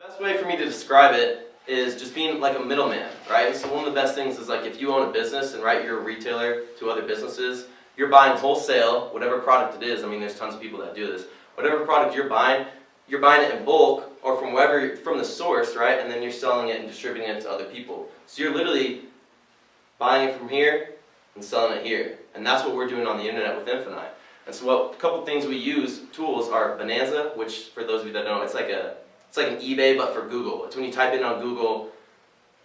Best way for me to describe it is just being like a middleman, right? And so one of the best things is like if you own a business and you're a retailer to other businesses, you're buying wholesale, whatever product it is. I mean, there's tons of people that do this. Whatever product you're buying it in bulk or from the source, right? And then you're selling it and distributing it to other people. So you're literally buying it from here and selling it here. And that's what we're doing on the internet with Infinii. And so a couple things we use, tools, are Bonanza, which for those of you that don't know, it's like an eBay but for Google. It's when you type in on Google,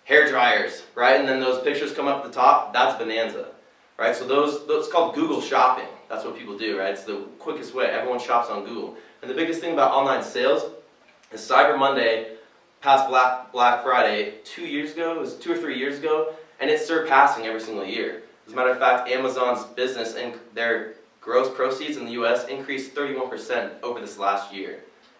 hair dryers, right? And then those pictures come up at the top, that's Bonanza, right? So it's called Google shopping. That's what people do, right? It's the quickest way. Everyone shops on Google. And the biggest thing about online sales is Cyber Monday, past Black Friday, 2 years ago, it was 2 or 3 years ago, and it's surpassing every single year. As a matter of fact, Amazon's business and their gross proceeds in the US increased 31% over this last year.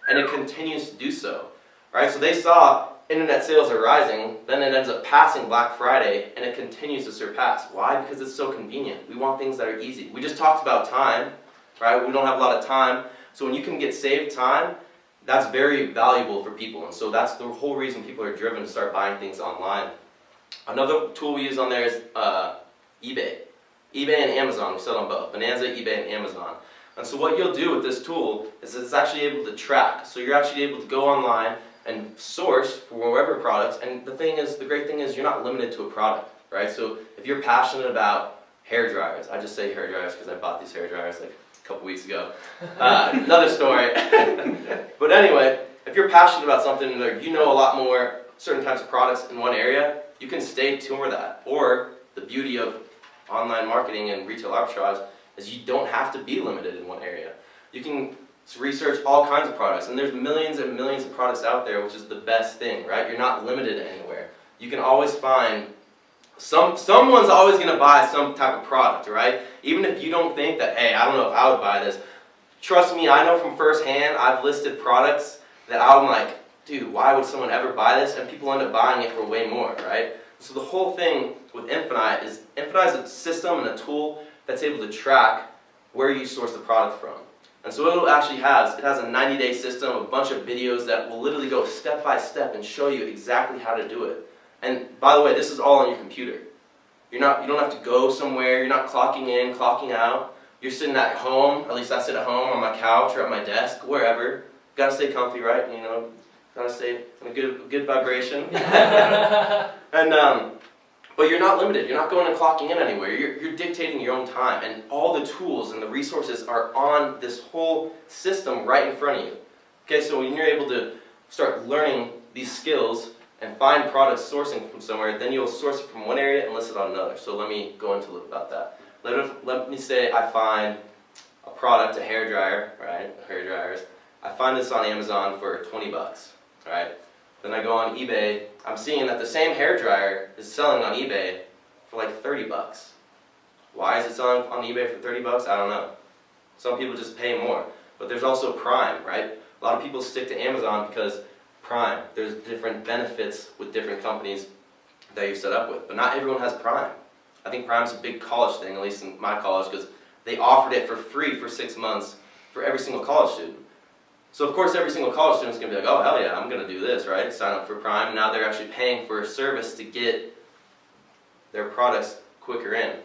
And it continues to do so, right? So they saw internet sales are rising, then it ends up passing Black Friday, and it continues to surpass. Why? Because it's so convenient. We want things that are easy. We just talked about time, right? We don't have a lot of time. So when you can get saved time, that's very valuable for people. And so that's the whole reason people are driven to start buying things online. Another tool we use on there is eBay. eBay and Amazon, we sell on both. Bonanza, eBay, and Amazon. And so what you'll do with this tool is it's actually able to track. So you're actually able to go online and source for whatever products. And the great thing is you're not limited to a product, right? So if you're passionate about hair dryers, I just say hair dryers because I bought these hair dryers like a couple weeks ago. Another story. But anyway, if you're passionate about something or you know a lot more certain types of products in one area, you can stay tuned with that. Or the beauty of online marketing and retail arbitrage is you don't have to be limited in one area. You can research all kinds of products, and there's millions and millions of products out there, which is the best thing, right? You're not limited anywhere. You can always find someone's always going to buy some type of product, right? Even if you don't think that, hey, I don't know if I would buy this. Trust me, I know from firsthand, I've listed products that I'm like, dude, why would someone ever buy this? And people end up buying it for way more, right? So the whole thing with Infinii is a system and a tool that's able to track where you source the product from. And so what it actually has a 90-day system, a bunch of videos that will literally go step by step and show you exactly how to do it. And by the way, this is all on your computer. You don't have to go somewhere, you're not clocking in, clocking out. You're sitting at home, at least I sit at home on my couch or at my desk, wherever. Gotta stay comfy, right? Gotta stay in a good vibration. But you're not limited. You're not going and clocking in anywhere. You're dictating your own time. And all the tools and the resources are on this whole system right in front of you. Okay, so when you're able to start learning these skills and find products sourcing from somewhere, then you'll source it from one area and list it on another. So let me go into a little about that. Let me say I find a product, a hairdryer, right? Hair dryers. I find this on Amazon for 20 bucks, right? Then I go on eBay, I'm seeing that the same hairdryer is selling on eBay for like 30 bucks. Why is it selling on eBay for 30 bucks? I don't know. Some people just pay more. But there's also Prime, right? A lot of people stick to Amazon because Prime, there's different benefits with different companies that you're set up with. But not everyone has Prime. I think Prime's a big college thing, at least in my college, because they offered it for free for 6 months for every single college student. So of course every single college student is going to be like, oh hell yeah, I'm going to do this, right? Sign up for Prime. Now they're actually paying for a service to get their products quicker in,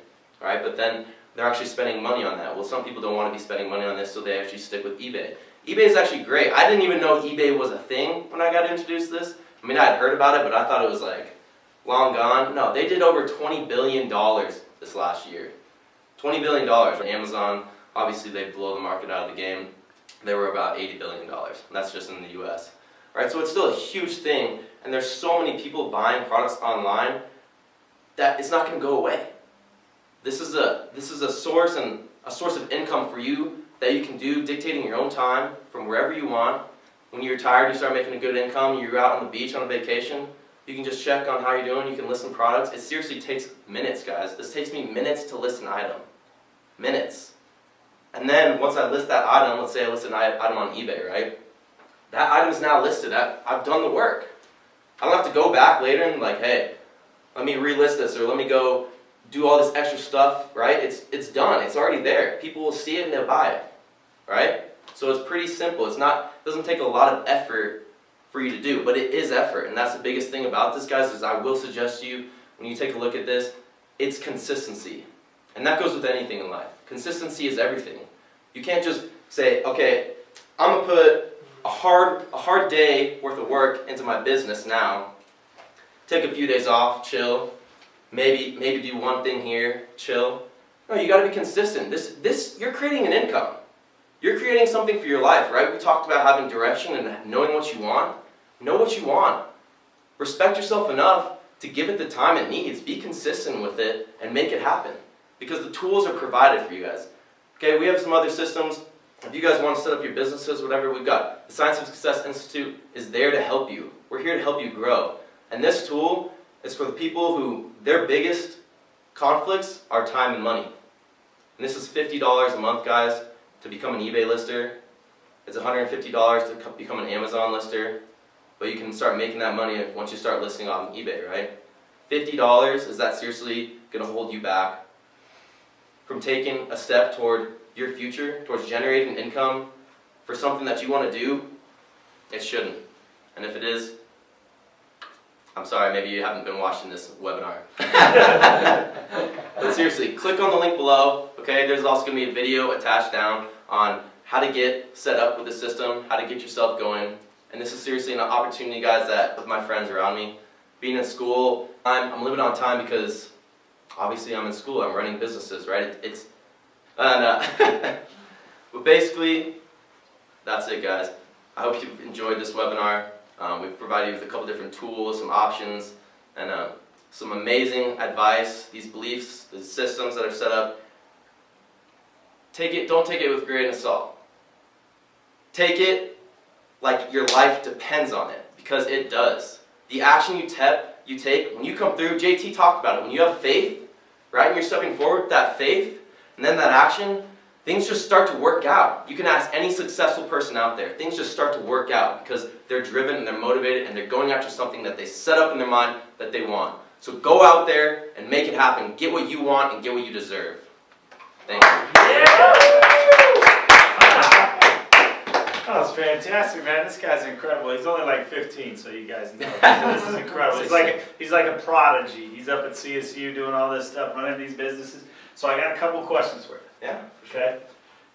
right? But then they're actually spending money on that. Well, some people don't want to be spending money on this, so they actually stick with eBay. eBay is actually great. I didn't even know eBay was a thing when I got introduced to this. I mean, I had heard about it, but I thought it was like long gone. No, they did over $20 billion this last year. $20 billion. Amazon, obviously they blow the market out of the game. They were about $80 billion, and that's just in the US. Right? So it's still a huge thing, and there's so many people buying products online that it's not going to go away. This is a source of income for you that you can do dictating your own time from wherever you want. When you're tired, you start making a good income, you're out on the beach on a vacation, you can just check on how you're doing, you can list some products. It seriously takes minutes, guys. This takes me minutes to list an item. Minutes. And then once I list that item, let's say I list an item on eBay, right? That item is now listed. I've done the work. I don't have to go back later and like, hey, let me relist this or let me go do all this extra stuff, right? It's done. It's already there. People will see it and they'll buy it, right? So it's pretty simple. It doesn't take a lot of effort for you to do, but it is effort, and that's the biggest thing about this, guys, is I will suggest to you, when you take a look at this, it's consistency. And that goes with anything in life. Consistency is everything. You can't just say, okay, I'm going to put a hard day worth of work into my business now, take a few days off, chill, maybe do one thing here, chill. No, you got to be consistent. You're creating an income. You're creating something for your life, right? We talked about having direction and knowing what you want. Know what you want. Respect yourself enough to give it the time it needs. Be consistent with it and make it happen. Because the tools are provided for you guys. Okay, we have some other systems. If you guys want to set up your businesses, whatever, we've got the Science of Success Institute is there to help you. We're here to help you grow. And this tool is for the people who their biggest conflicts are time and money. And this is $50 a month, guys, to become an eBay lister. It's $150 to become an Amazon lister. But you can start making that money once you start listing on eBay, right? $50, is that seriously going to hold you back from taking a step toward your future, towards generating income for something that you want to do? It shouldn't. And if it is, I'm sorry, maybe you haven't been watching this webinar. But seriously, click on the link below, okay? There's also going to be a video attached down on how to get set up with the system, how to get yourself going. And this is seriously an opportunity, guys, that with my friends around me, being in school, I'm limited on time because obviously I'm in school, I'm running businesses, right? But basically, that's it, guys. I hope you've enjoyed this webinar. We've provided you with a couple different tools, some options, and some amazing advice, these beliefs, the systems that are set up. Don't take it with a grain of salt. Take it like your life depends on it, because it does. The action you take, when you come through, JT talked about it, when you have faith, right, and you're stepping forward with that faith, and then that action, things just start to work out. You can ask any successful person out there. Things just start to work out because they're driven and they're motivated and they're going after something that they set up in their mind that they want. So go out there and make it happen. Get what you want and get what you deserve. Thank you. Oh, it's fantastic, man. This guy's incredible. He's only like 15, so you guys know. This is incredible. He's like a prodigy. He's up at CSU doing all this stuff, running these businesses. So I got a couple questions for you. Yeah. Okay.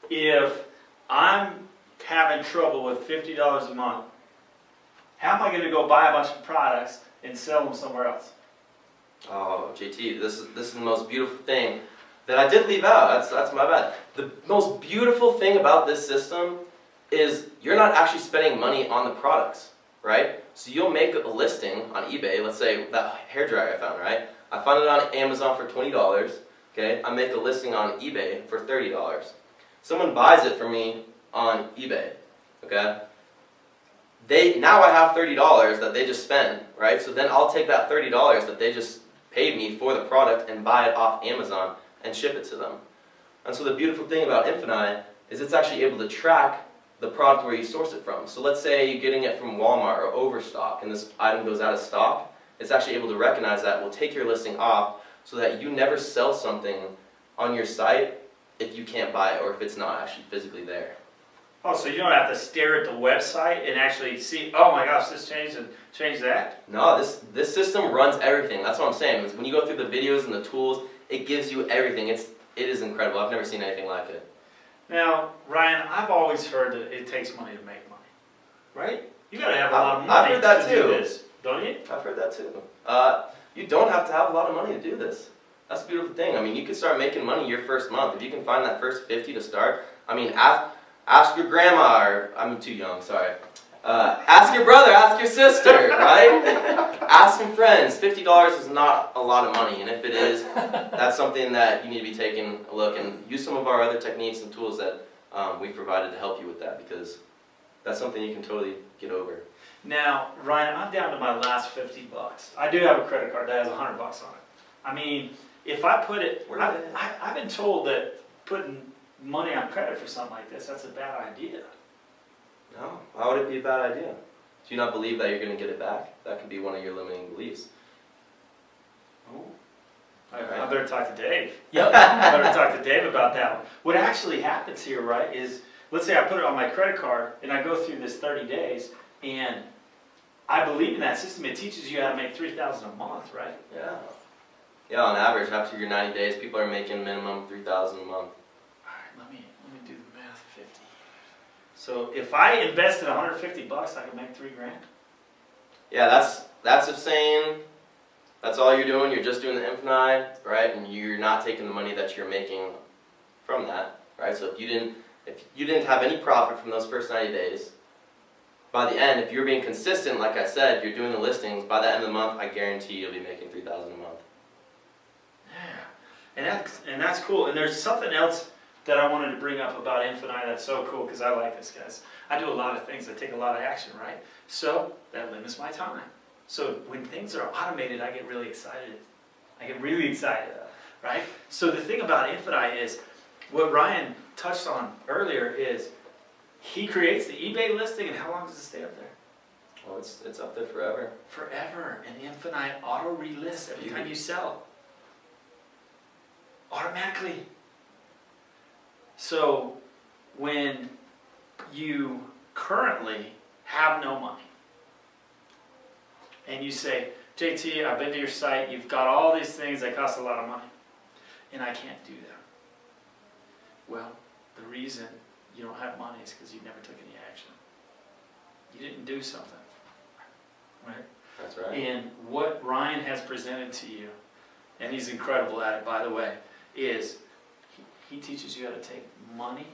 If I'm having trouble with $50 a month, how am I going to go buy a bunch of products and sell them somewhere else? Oh, JT, this is the most beautiful thing that I did leave out. That's my bad. The most beautiful thing about this system is you're not actually spending money on the products, right? So you'll make a listing on eBay. Let's say that hairdryer I found, right? I found it on Amazon for $20. Okay, I make a listing on eBay for $30. Someone buys it for me on eBay. Okay, now I have $30 that they just spent, right? So then I'll take that $30 that they just paid me for the product and buy it off Amazon and ship it to them. And so the beautiful thing about Infinii is it's actually able to track the product where you source it from. So let's say you're getting it from Walmart or Overstock and this item goes out of stock. It's actually able to recognize that, will take your listing off so that you never sell something on your site if you can't buy it or if it's not actually physically there. Oh, so you don't have to stare at the website and actually see, oh my gosh, this changed and change that? No, this system runs everything. That's what I'm saying. When you go through the videos and the tools, it gives you everything. It is incredible. I've never seen anything like it. Now, Ryan, I've always heard that it takes money to make money, right? You got to have a lot of money I've heard that to too. do this, don't you? I've heard that too. You don't have to have a lot of money to do this. That's the beautiful thing. I mean, you can start making money your first month. If you can find that first 50 to start, I mean, ask your grandma, or I'm too young, sorry. Ask your brother, ask your sister, right? Ask some friends. $50 is not a lot of money, and if it is, that's something that you need to be taking a look and use some of our other techniques and tools that we've provided to help you with that, because that's something you can totally get over. Now, Ryan, I'm down to my last $50. I do have a credit card that has $100 on it. I mean, if I put it, I've been told that putting money on credit for something like this, that's a bad idea. No, why would it be a bad idea? Do you not believe that you're going to get it back? That could be one of your limiting beliefs. Oh, I better talk to Dave. Yep. I better talk to Dave about that one. What actually happens here, right, is let's say I put it on my credit card and I go through this 30 days and I believe in that system. It teaches you how to make $3,000 a month, right? Yeah. Yeah, on average, after your 90 days, people are making minimum $3,000 a month. All right, let me do the math. 50. So if I invested $150, I could make $3,000. Yeah, that's if saying that's all you're doing. You're just doing the Infinii, right? And you're not taking the money that you're making from that, right? So if you didn't have any profit from those first 90 days, by the end, if you're being consistent, like I said, you're doing the listings. By the end of the month, I guarantee you'll be making $3,000 a month. Yeah, and that's cool. And there's something else that I wanted to bring up about Infinii that's so cool, because I like this, guys. I do a lot of things. I take a lot of action, right? So that limits my time. So when things are automated, I get really excited. Right? So the thing about Infinii is, what Ryan touched on earlier is, he creates the eBay listing, and how long does it stay up there? Oh, it's up there forever. Forever. And Infinii auto relists every time you sell. Automatically. So when you currently have no money, and you say, JT, I've been to your site, you've got all these things that cost a lot of money, and I can't do that. Well, the reason you don't have money is because you never took any action. You didn't do something. Right? That's right. And what Ryan has presented to you, and he's incredible at it, by the way, is he teaches you how to take money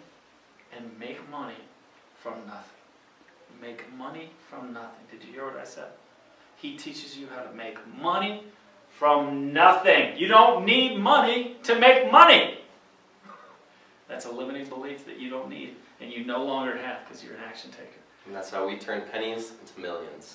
and make money from nothing. Make money from nothing. Did you hear what I said? He teaches you how to make money from nothing. You don't need money to make money. That's a limiting belief that you don't need, and you no longer have, because you're an action taker. And that's how we turn pennies into millions.